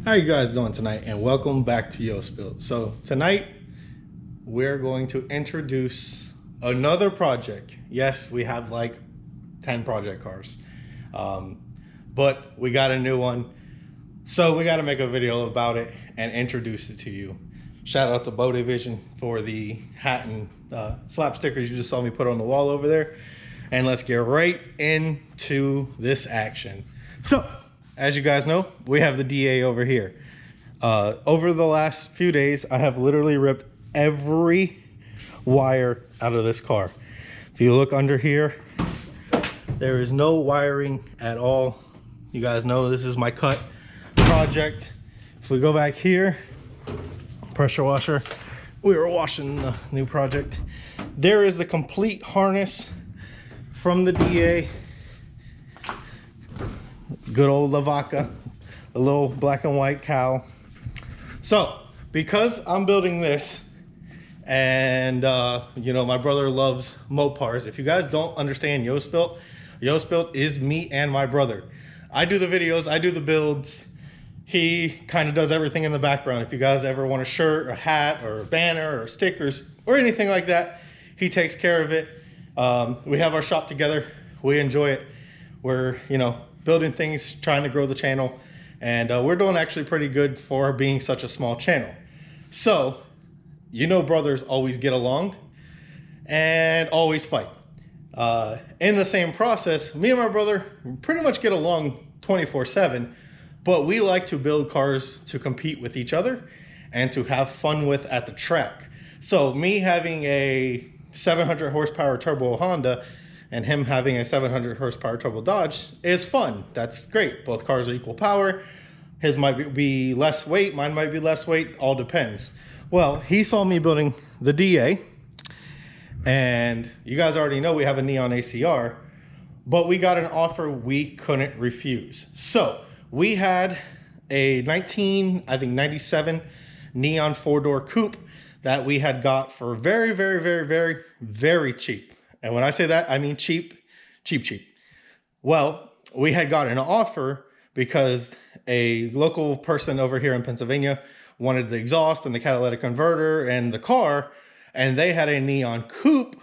How you guys doing tonight? And welcome back to Yo Spill. So tonight we're going to introduce another project. Yes, we have like 10 project cars, but we got a new one, so we got to make a video about it and introduce it to you. Shout out to Bow Division for the hat and slap stickers you just saw me put on the wall over there. And let's get right into this action. So as you guys know, we have the DA over here. Over the last few days, I have literally ripped every wire out of this car. If you look under here, there is no wiring at all. You guys know this is my cut project. If we go back here, pressure washer, we were washing the new project. There is the complete harness from the DA. Good old Vaca, a little black and white cow. So because I'm building this, and you know, my brother loves Mopars. If you guys don't understand Yo Spilt is me and my brother. I do the videos, I do the builds. He kind of does everything in the background. If you guys ever want a shirt or a hat or a banner or stickers or anything like that, he takes care of it. We have our shop together. We enjoy it. We're, you know, building things, trying to grow the channel, and we're doing actually pretty good for being such a small channel. So, you know, brothers always get along and always fight. In the same process, me and my brother pretty much get along 24/7, but we like to build cars to compete with each other and to have fun with at the track. So me having a 700 horsepower turbo Honda and him having a 700 horsepower turbo Dodge is fun. That's great. Both cars are equal power. His might be less weight, mine might be less weight, all depends. Well, he saw me building the DA, and you guys already know we have a neon ACR, but we got an offer we couldn't refuse. So we had a 97 neon 4-door coupe that we had got for very, very, very, very, very cheap. And when I say that, I mean cheap, cheap, cheap. Well, we had got an offer because a local person over here in Pennsylvania wanted the exhaust and the catalytic converter and the car, and they had a neon coupe.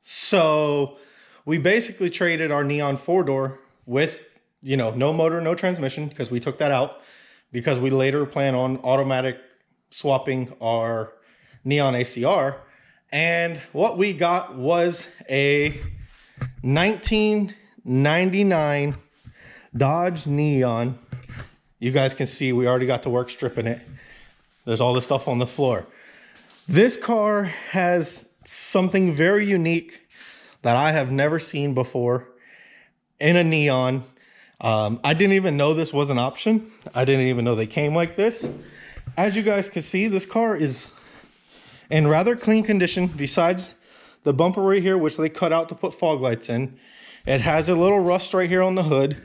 So we basically traded our neon 4-door with, you know, no motor, no transmission, because we took that out because we later plan on automatic swapping our neon ACR. And what we got was a 1999 Dodge Neon. You guys can see we already got to work stripping it. There's all this stuff on the floor. This car has something very unique that I have never seen before in a neon. I didn't even know this was an option. I didn't even know they came like this. As you guys can see, this car is in rather clean condition, besides the bumper right here, which they cut out to put fog lights in. It has a little rust right here on the hood.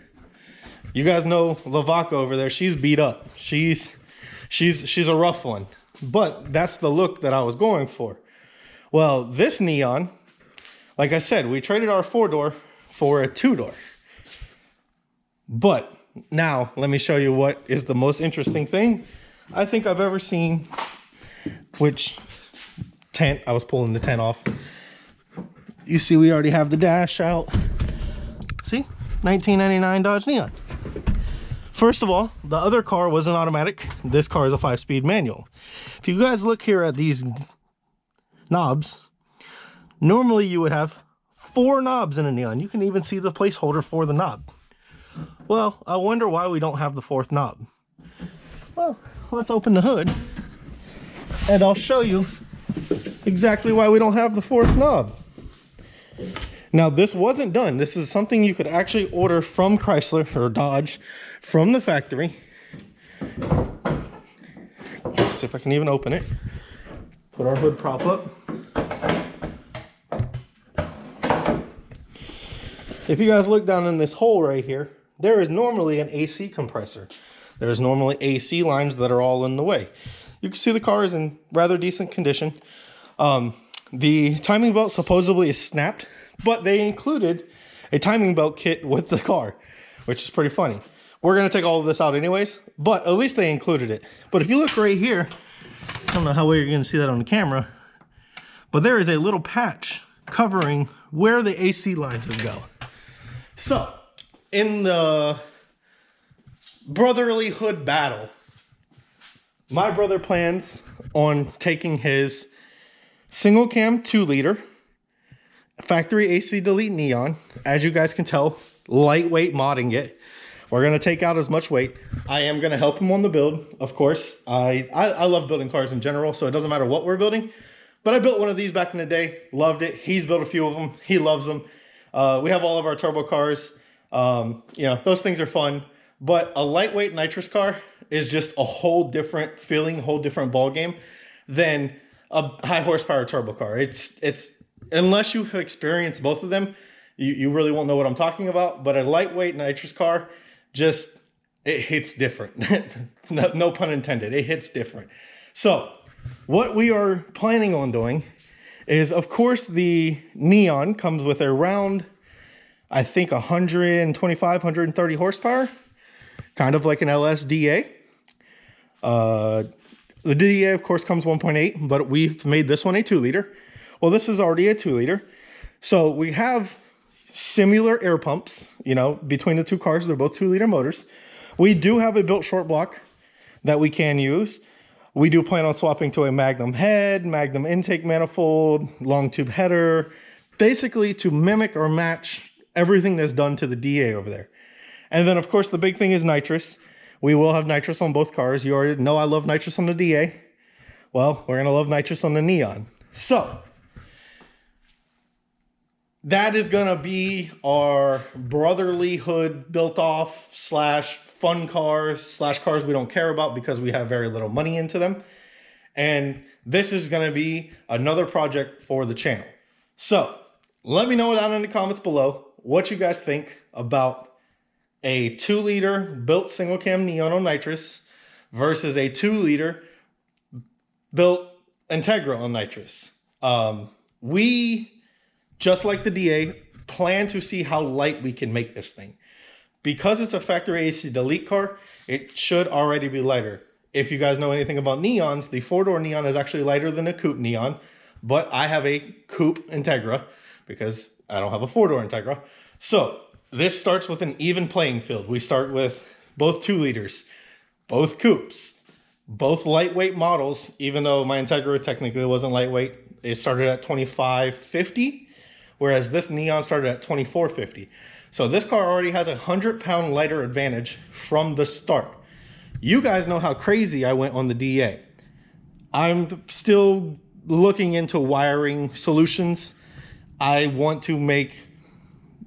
You guys know Vaca over there, she's beat up. She's a rough one, but that's the look that I was going for. Well, this neon, like I said, we traded our 4-door for a 2-door. But now let me show you what is the most interesting thing I think I've ever seen, which tent, I was pulling the tent off. You see we already have the dash out. See, 1999 Dodge Neon. First of all, the other car was an automatic. This car is a 5-speed manual. If you guys look here at these knobs, normally you would have 4 knobs in a neon. You can even see the placeholder for the knob. Well, I wonder why we don't have the 4th knob. Well, let's open the hood and I'll show you exactly why we don't have the 4th knob. Now, this wasn't done. This is something you could actually order from Chrysler or Dodge from the factory. Let's see if I can even open it. Put our hood prop up. If you guys look down in this hole right here, there is normally an AC compressor. There's normally AC lines that are all in the way. You can see the car is in rather decent condition. The timing belt supposedly is snapped, but they included a timing belt kit with the car, which is pretty funny. We're gonna take all of this out anyways, but at least they included it. But if you look right here, I don't know how well you're gonna see that on the camera, but there is a little patch covering where the AC lines would go. So, in the brotherlyhood battle, my brother plans on taking his single cam 2-liter factory AC delete neon. As you guys can tell, lightweight modding it. We're gonna take out as much weight. I am gonna help him on the build, of course. I love building cars in general, so it doesn't matter what we're building. But I built one of these back in the day, loved it. He's built a few of them, he loves them. We have all of our turbo cars. You know, those things are fun. But a lightweight nitrous car is just a whole different feeling, whole different ball game than a high horsepower turbo car. It's unless you've experienced both of them, you really won't know what I'm talking about. But a lightweight nitrous car, just, it hits different. No pun intended, it hits different. So what we are planning on doing is, of course, the neon comes with around, I think, 125, 130 horsepower, kind of like an LSDA. The DDA, of course, comes 1.8, but we've made this one a 2-liter. Well, this is already a 2-liter. So we have similar air pumps, you know, between the two cars. They're both 2-liter motors. We do have a built short block that we can use. We do plan on swapping to a Magnum head, Magnum intake manifold, long tube header, basically to mimic or match everything that's done to the DA over there. And then, of course, the big thing is nitrous. We will have nitrous on both cars. You already know I love nitrous on the DA. Well, we're gonna love nitrous on the neon. So that is gonna be our brotherlyhood built off slash fun cars slash cars we don't care about because we have very little money into them. And this is gonna be another project for the channel. So let me know down in the comments below what you guys think about a 2-liter built single cam neon on nitrous versus a 2-liter built Integra on nitrous. We, just like the DA, plan to see how light we can make this thing. Because it's a factory AC delete car, it should already be lighter. If you guys know anything about neons, the 4-door neon is actually lighter than a coupe neon, but I have a coupe Integra because I don't have a 4-door Integra. So this starts with an even playing field. We start with both 2-liters, both coupes, both lightweight models, even though my Integra technically wasn't lightweight. It started at 2550, whereas this neon started at 2450. So this car already has a 100-pound lighter advantage from the start. You guys know how crazy I went on the DA. I'm still looking into wiring solutions. I want to make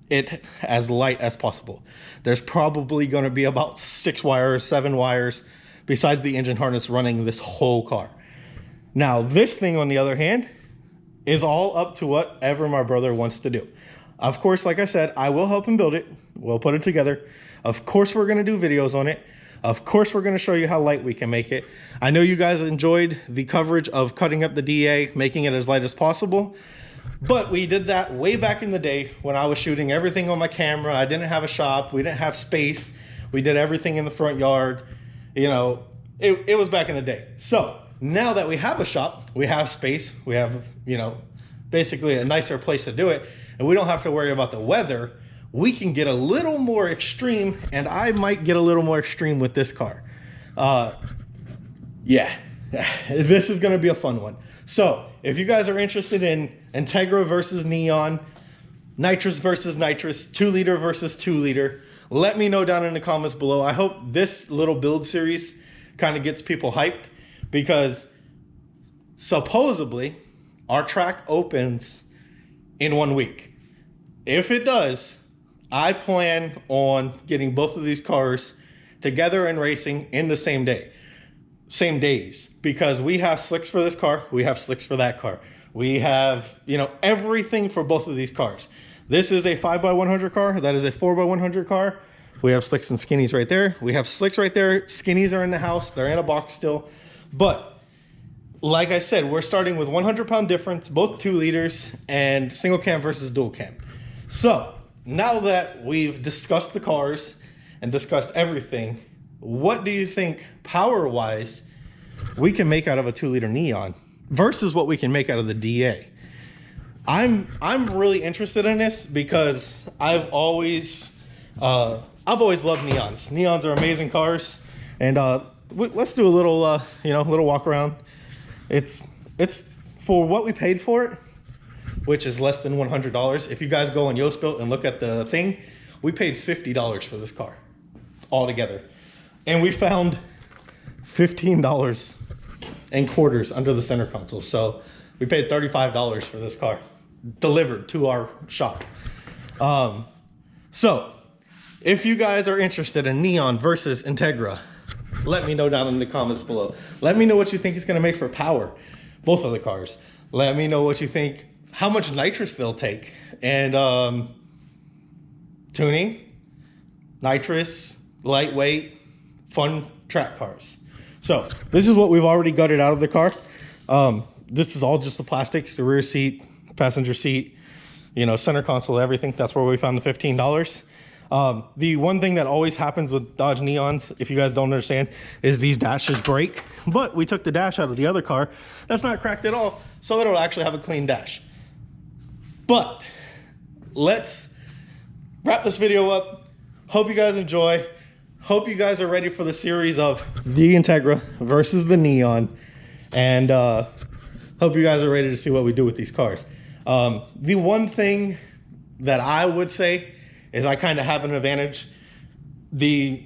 it as light as possible. There's probably going to be about 6 wires, 7 wires, besides the engine harness running this whole car. Now, this thing, on the other hand, is all up to whatever my brother wants to do. Of course, like I said, I will help him build it. We'll put it together. Of course, we're going to do videos on it. Of course, we're going to show you how light we can make it. I know you guys enjoyed the coverage of cutting up the DA, making it as light as possible. But we did that way back in the day when I was shooting everything on my camera. I didn't have a shop. We didn't have space. We did everything in the front yard. You know, it was back in the day. So now that we have a shop, we have space, we have, you know, basically a nicer place to do it, and we don't have to worry about the weather, we can get a little more extreme, and I might get a little more extreme with this car. Yeah, this is going to be a fun one. So if you guys are interested in Integra versus neon, nitrous versus nitrous, 2-liter versus 2-liter, let me know down in the comments below. I hope this little build series kind of gets people hyped, because supposedly our track opens in 1 week. If it does, I plan on getting both of these cars together and racing in the same day. Same days, because we have slicks for this car, we have slicks for that car. We have, you know, everything for both of these cars. This is a 5x100 car, that is a 4x100 car. We have slicks and skinnies right there. We have slicks right there. Skinnies are in the house, they're in a box still. But like I said, we're starting with 100-pound difference, both 2-liters, and single cam versus dual cam. So now that we've discussed the cars and discussed everything, what do you think power-wise we can make out of a 2-liter Neon versus what we can make out of the DA? I'm really interested in this because I've always loved Neons. Neons are amazing cars, and let's do a little little walk around. It's for what we paid for it, which is less than $100. If you guys go on Yoast Built and look at the thing, we paid $50 for this car altogether, and we found $15 in quarters under the center console. So we paid $35 for this car delivered to our shop. So if you guys are interested in Neon versus Integra, let me know down in the comments below. Let me know what you think it's going to make for power, both of the cars. Let me know what you think, how much nitrous they'll take, and tuning, nitrous, lightweight, fun track cars. So this is what we've already gutted out of the car. This is all just the plastics, the rear seat, passenger seat, center console, everything. That's where we found the $15. The one thing that always happens with Dodge Neons, if you guys don't understand, is these dashes break. But we took the dash out of the other car. That's not cracked at all, so it'll actually have a clean dash. But let's wrap this video up. Hope you guys enjoy. Hope you guys are ready for the series of the Integra versus the Neon. And hope you guys are ready to see what we do with these cars. The one thing that I would say is I kind of have an advantage. The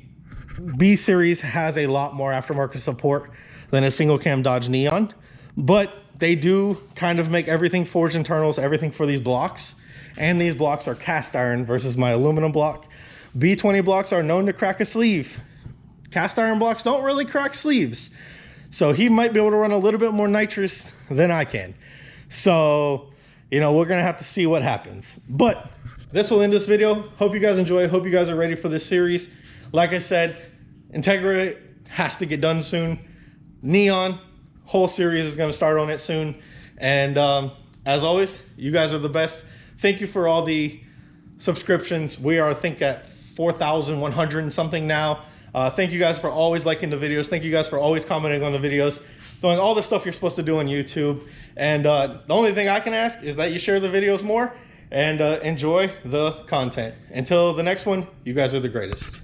B series has a lot more aftermarket support than a single cam Dodge Neon, but they do kind of make everything forged internals, everything for these blocks. And these blocks are cast iron versus my aluminum block. B20 blocks are known to crack a sleeve. Cast iron blocks don't really crack sleeves. So he might be able to run a little bit more nitrous than I can. So, we're gonna have to see what happens. But this will end this video. Hope you guys enjoy. Hope you guys are ready for this series. Like I said, Integra has to get done soon. Neon, whole series is gonna start on it soon. And as always, you guys are the best. Thank you for all the subscriptions. We are, I think, at 4,100 and something now. Thank you guys for always liking the videos. Thank you guys for always commenting on the videos, doing all the stuff you're supposed to do on YouTube. And the only thing I can ask is that you share the videos more and enjoy the content. Until the next one, you guys are the greatest.